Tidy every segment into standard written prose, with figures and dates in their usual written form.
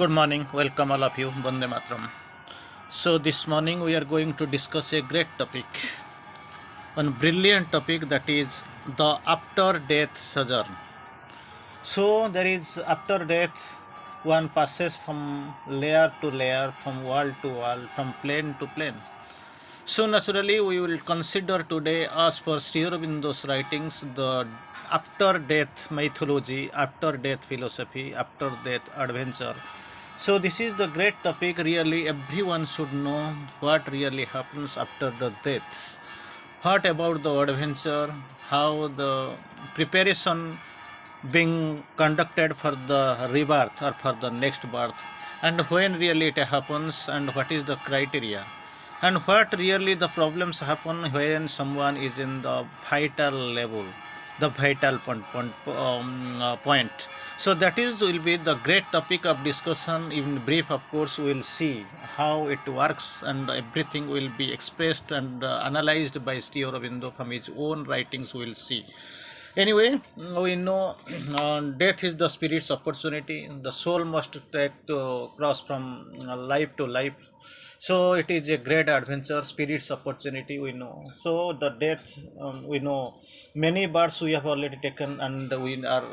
Good morning, welcome all of you, Bande Matram. So this morning we are going to discuss a great topic, one brilliant topic, that is the after death sojourn. So there is after death, one passes from layer to layer, from wall to wall, from plane to plane. So naturally we will consider today, as per Sri Aurobindo's writings, the after death mythology, after death philosophy, after death adventure. So this is the great topic. Really everyone should know what really happens after the death. What about the adventure, how the preparation being conducted for the rebirth or for the next birth, and when really it happens, and what is the criteria, and what really the problems happen when someone is in the vital level, the vital point. So that is will be the great topic of discussion. In brief, of course, we will see how it works, and everything will be expressed and analyzed by Sri Aurobindo from his own writings. We will see. Anyway, we know death is the spirit's opportunity. The soul must take to cross from life to life. So it is a great adventure, spirit's opportunity. We know. So the death, we know many births we have already taken, and we are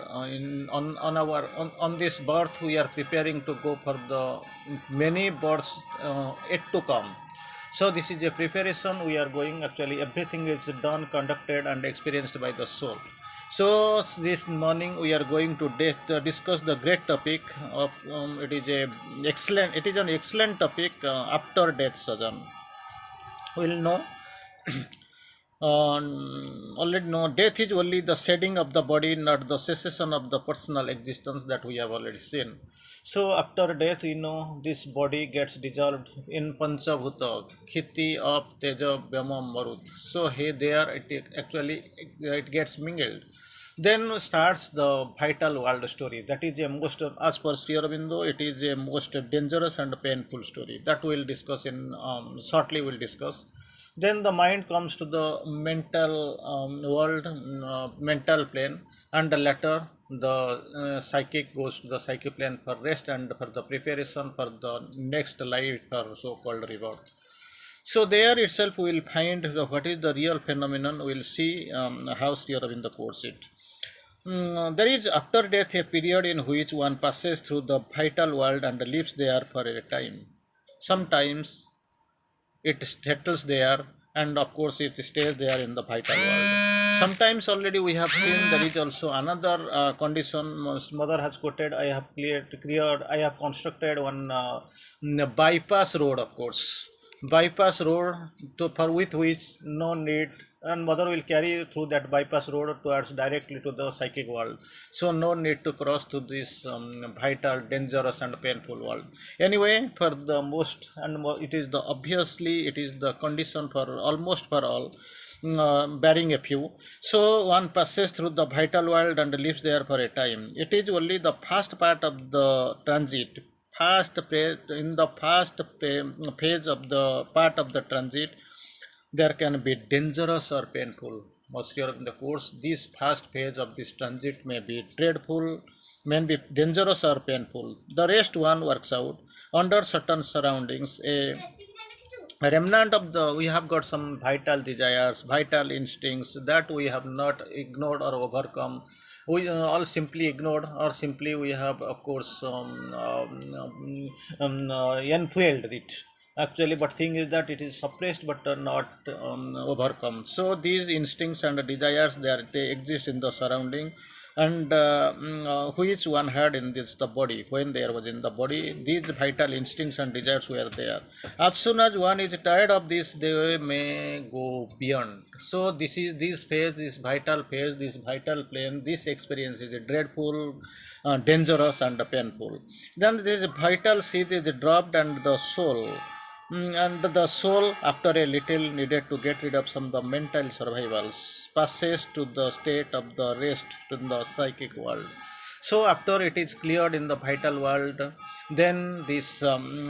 on this birth we are preparing to go for the many births yet to come. So this is a preparation we are going. Actually, everything is done, conducted, and experienced by the soul. So this morning we are going to discuss the great topic of it is an excellent topic, after death sojourn. We'll know already know death is only the shedding of the body, not the cessation of the personal existence, that we have already seen. So after death, this body gets dissolved in Panchabhuta, Khiti, Up, Teja, Vyama, Marut. So here there it gets mingled. Then starts the vital world story. That is a most, as per Sri Aurobindo, it is a most dangerous and painful story that we will discuss in shortly. We'll discuss. Then the mind comes to the mental world, mental plane, and later the psychic goes to the psychic plane for rest and for the preparation for the next life, or so-called rebirth. So there itself we will find what is the real phenomenon. We will see how Sri Aurobindo quotes it. There is after death a period in which one passes through the vital world and lives there for a time. Sometimes it settles there, and of course it stays there in the vital world. Sometimes already we have seen there is also another condition. Mother has quoted, I have cleared, I have constructed one bypass road, of course, bypass road for with which no need, and mother will carry you through that bypass road towards directly to the psychic world. So no need to cross to this vital, dangerous, and painful world. Anyway, for the most and it is the obviously it is the condition for almost for all, bearing a few. So one passes through the vital world and lives there for a time. It is only the first part of the transit. In the first phase of the part of the transit, there can be dangerous or painful. Most of the course, this first phase of this transit may be dreadful, may be dangerous or painful. The rest one works out under certain surroundings. A remnant of the we have got some vital desires, vital instincts that we have not ignored or overcome. We all simply ignored, or simply we have, of course, enfueled it actually. But thing is that it is suppressed but not overcome. So these instincts and desires, they exist in the surrounding, and which one had in this the body. When there was in the body, these vital instincts and desires were there. As soon as one is tired of this, they may go beyond. So this phase, this vital phase, this vital plane, this experience is dreadful, dangerous, and painful. Then this vital seed is dropped, and the soul, and the soul, after a little, needed to get rid of some of the mental survivals, passes to the state of the rest to the psychic world. So after it is cleared in the vital world, then these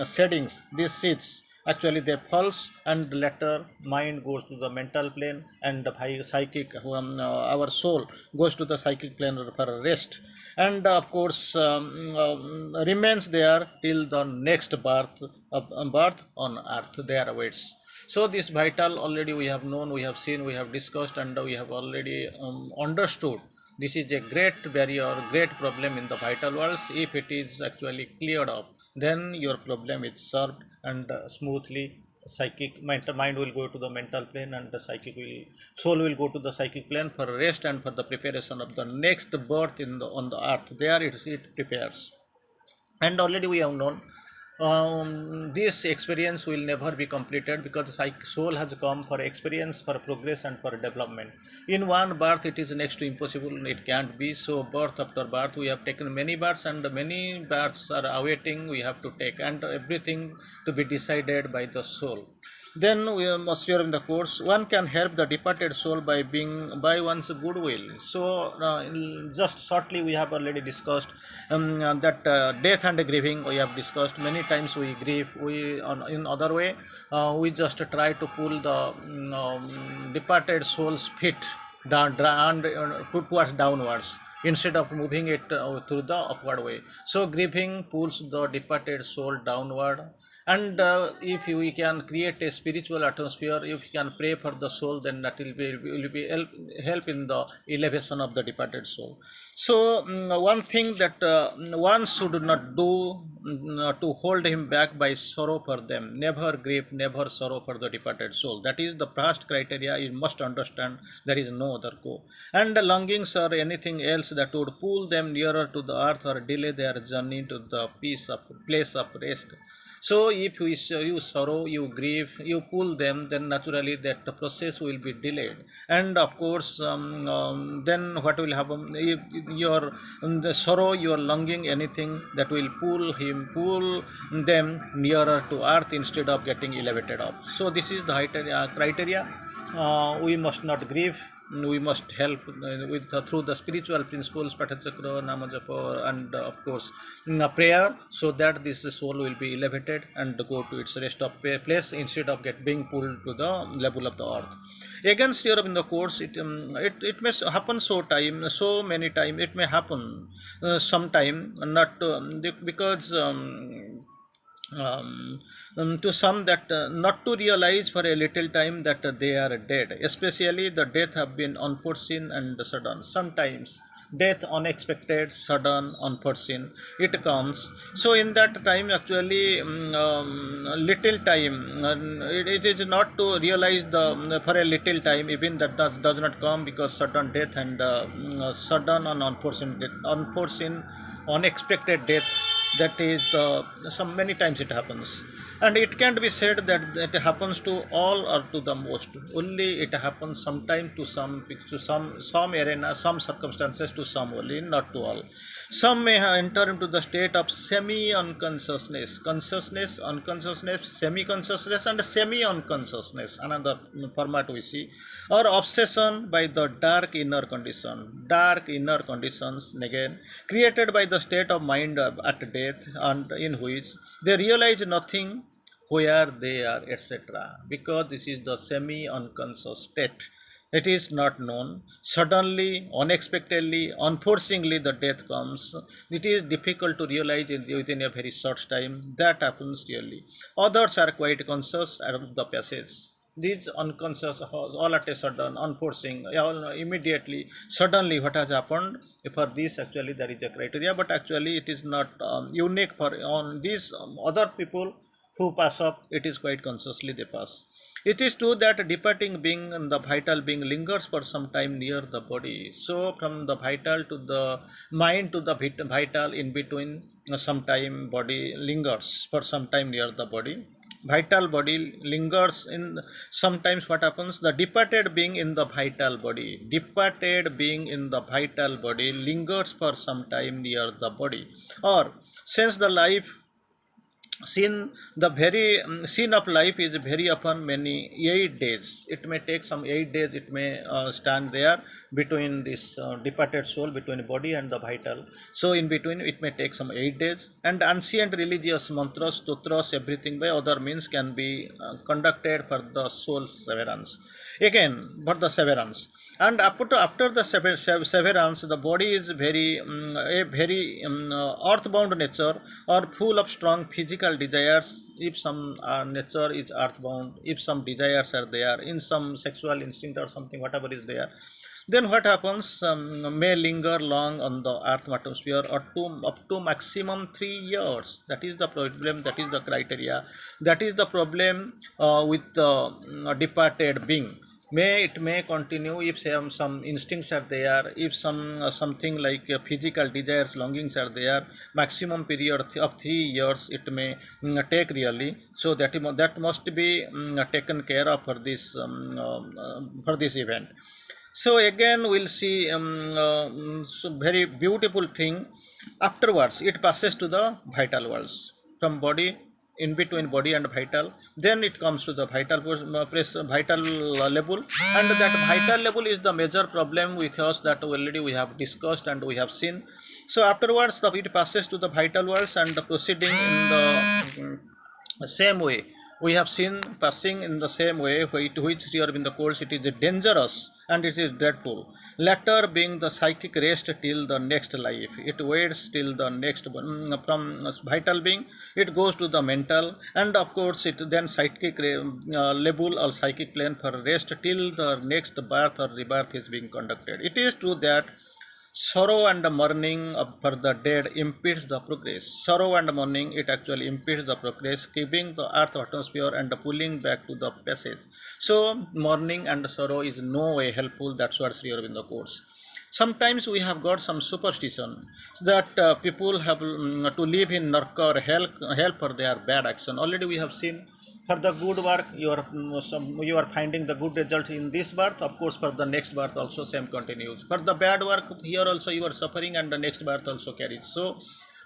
settings, these seeds, actually they falls, and later mind goes to the mental plane, and the psychic, our soul goes to the psychic plane for rest, and of course remains there till the next birth on earth there awaits. So this vital already we have known, we have seen, we have discussed, and we have already understood. This is a great barrier, great problem in the vital worlds. If it is actually cleared up, then your problem is solved, and smoothly psychic mind will go to the mental plane, and the psychic will soul will go to the psychic plane for rest and for the preparation of the next birth in the on the earth. There it prepares. And already we have known this experience will never be completed, because soul has come for experience, for progress, and for development. In one birth it is next to impossible, it can't be. So birth after birth we have taken many births, and many births are awaiting, we have to take, and everything to be decided by the soul. Then we must hear in the course, one can help the departed soul by one's goodwill. So just shortly we have already discussed that death and grieving we have discussed many times. We grieve, we in other way we just try to pull the departed soul's feet down, towards downwards, instead of moving it through the upward way. So grieving pulls the departed soul downward, and if we can create a spiritual atmosphere, if we can pray for the soul, then that will be help in the elevation of the departed soul. So one thing that one should not do, to hold him back by sorrow for them. Never grieve, never sorrow for the departed soul. That is the first criteria you must understand. There is no other go. And the longings or anything else that would pull them nearer to the earth or delay their journey to the place of rest. So if you sorrow, you grieve, you pull them, then naturally that the process will be delayed. And of course, then what will happen? If your the sorrow, your longing, anything that will pull them nearer to earth instead of getting elevated up. So this is the criteria. We must not grieve. We must help with through the spiritual principles, Patachakra, Namajapa, and of course prayer, so that this soul will be elevated and go to its rest of place instead of being pulled to the level of the earth. Against Europe in the course, it may happen so many time. It may happen sometime, not because. To some that not to realize for a little time that they are dead, especially the death have been unforeseen and sudden. Sometimes death unexpected, sudden, unforeseen, it comes. So in that time actually little time, it is not to realize the for a little time, even that does not come, because sudden death and sudden and unforeseen unexpected death, that is some many times it happens. And it can't be said that it happens to all or to the most. Only it happens sometime to some arena, some circumstances, to some only, not to all. Some may enter into the state of semi unconsciousness, consciousness, unconsciousness, semi consciousness, and semi unconsciousness, another format we see, or obsession by the dark inner conditions again created by the state of mind at death, and in which they realize nothing where they are, etc. Because this is the semi unconscious state. It is not known. Suddenly, unexpectedly, unforeseenly, the death comes. It is difficult to realize within a very short time. That happens really. Others are quite conscious of the passage. These unconscious, all at a sudden, unforeseen, immediately, suddenly, what has happened. For this, actually, there is a criteria, but actually, it is not unique for on these other people who pass up. It is quite consciously they pass. It is true that departing being and the vital being lingers for some time near the body. So from the vital to the mind to the vital, in between, some time body lingers for some time near the body. Vital body lingers in. Sometimes what happens, the departed being in the vital body lingers for some time near the body, or since the life scene of life is very often many 8 days. It may take some 8 days, it may stand there between this departed soul, between body and the vital. So in between it may take some 8 days, and ancient religious mantras, stotras, everything by other means can be conducted for the soul's severance. Again, for the severance, and after the severance, the body is a very earthbound nature, or full of strong physical desires. If some nature is earthbound, if some desires are there, in some sexual instinct or something, whatever is there, then what happens, may linger long on the earth atmosphere, or up to maximum 3 years. That is the problem, that is the criteria, that is the problem with the departed being. May continue if some instincts are there, if something like physical desires, longings are there. Maximum period of 3 years it may take really. So that must be taken care of for this event. So again we'll see so very beautiful thing. Afterwards it passes to the vital worlds, from body, in between body and vital, then it comes to the vital level, and that vital level is the major problem with us, that already we have discussed and we have seen. So afterwards it passes to the vital worlds, and the proceeding in the same way we have seen, passing in the same way, which Sri Aurobindo calls it is dangerous and it is dreadful. Latter being the psychic rest till the next life. It waits till the next, from vital being, it goes to the mental, and of course it then psychic level or psychic plane for rest till the next birth or rebirth is being conducted. It is true that sorrow and mourning for the dead impedes the progress. Sorrow and mourning, it actually impedes the progress, keeping the earth atmosphere and pulling back to the passage. So mourning and sorrow is no way helpful. That's what Sri Aurobindo quotes. Sometimes we have got some superstition that people have to live in narka or hell for their bad action. Already we have seen, for the good work you are finding the good results in this birth, of course for the next birth also same continues. For the bad work, here also you are suffering, and the next birth also carries. So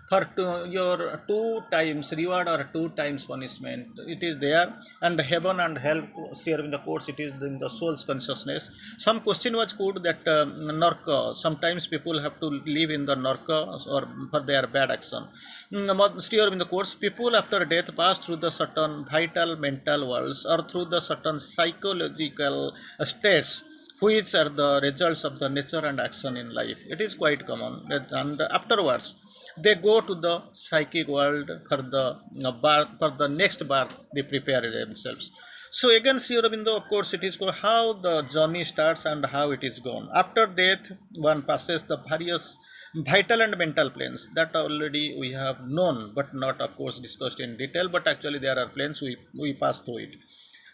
for your 2 times reward or 2 times punishment, it is there. And heaven and hell, here in the course, it is in the soul's consciousness. Some question was put that narka, sometimes people have to live in the narka or for their bad action. Here in the course, people after death pass through the certain vital mental worlds, or through the certain psychological states, which are the results of the nature and action in life. It is quite common. And afterwards they go to the psychic world for the birth, for the next birth they prepare themselves. So again, Sri Aurobindo, of course, it is how the journey starts and how it is gone. After death, one passes the various vital and mental planes that already we have known, but not, of course, discussed in detail. But actually, there are planes we pass through it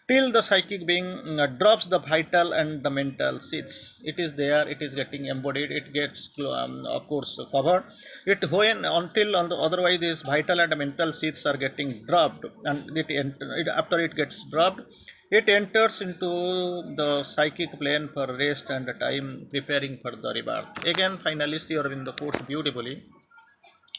till the psychic being drops the vital and the mental seeds. It is there, it is getting embodied, it gets of course covered. It when until otherwise these vital and mental seeds are getting dropped, and after it gets dropped, it enters into the psychic plane for rest and time, preparing for the rebirth. Again, finally, Sri Aurobindo quotes beautifully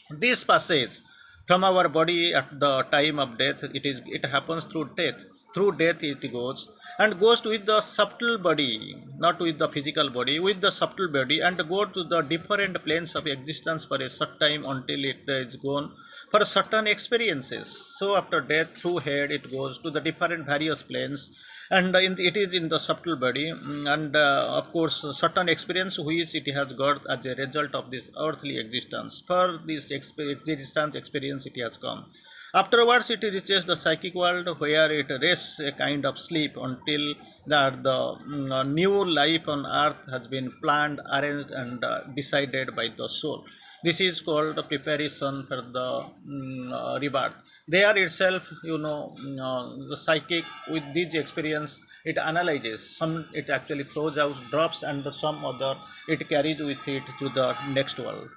this passage: from our body at the time of death, it happens through death. Through death it goes, and goes with the subtle body, not with the physical body, with the subtle body, and go to the different planes of existence for a short time, until it is gone for certain experiences. So after death, through head it goes to the different various planes, and it is in the subtle body, and of course certain experience which it has got as a result of this earthly existence. For this existence experience it has come. Afterwards, it reaches the psychic world, where it rests a kind of sleep until the new life on earth has been planned, arranged, and decided by the soul. This is called the preparation for the rebirth. There itself, the psychic with this experience, it analyzes. Some it actually throws out, drops, and some other it carries with it to the next world,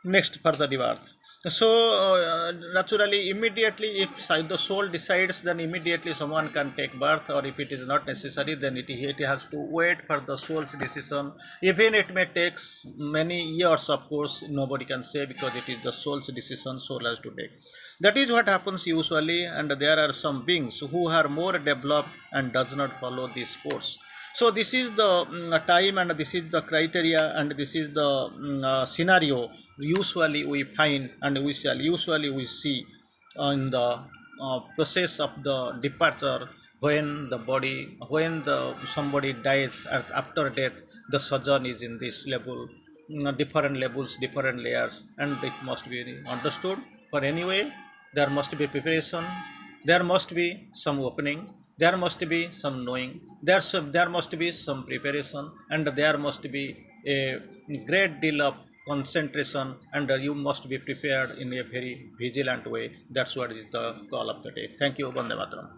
next further rebirth. So naturally, immediately, if the soul decides, then immediately someone can take birth, or if it is not necessary, then it has to wait for the soul's decision. Even it may take many years, of course, nobody can say, because it is the soul's decision, soul has to take. That is what happens usually, and there are some beings who are more developed and does not follow this course. So this is the time, and this is the criteria, and this is the scenario usually we find, and usually we see in the process of the departure, when the body, when the somebody dies after death, the sojourn is in this level, different levels, different layers, and it must be understood. For anyway, there must be preparation, there must be some opening, there must be some knowing, there must be some preparation, and there must be a great deal of concentration, and you must be prepared in a very vigilant way. That's what is the call of the day. Thank you. Bande Mataram.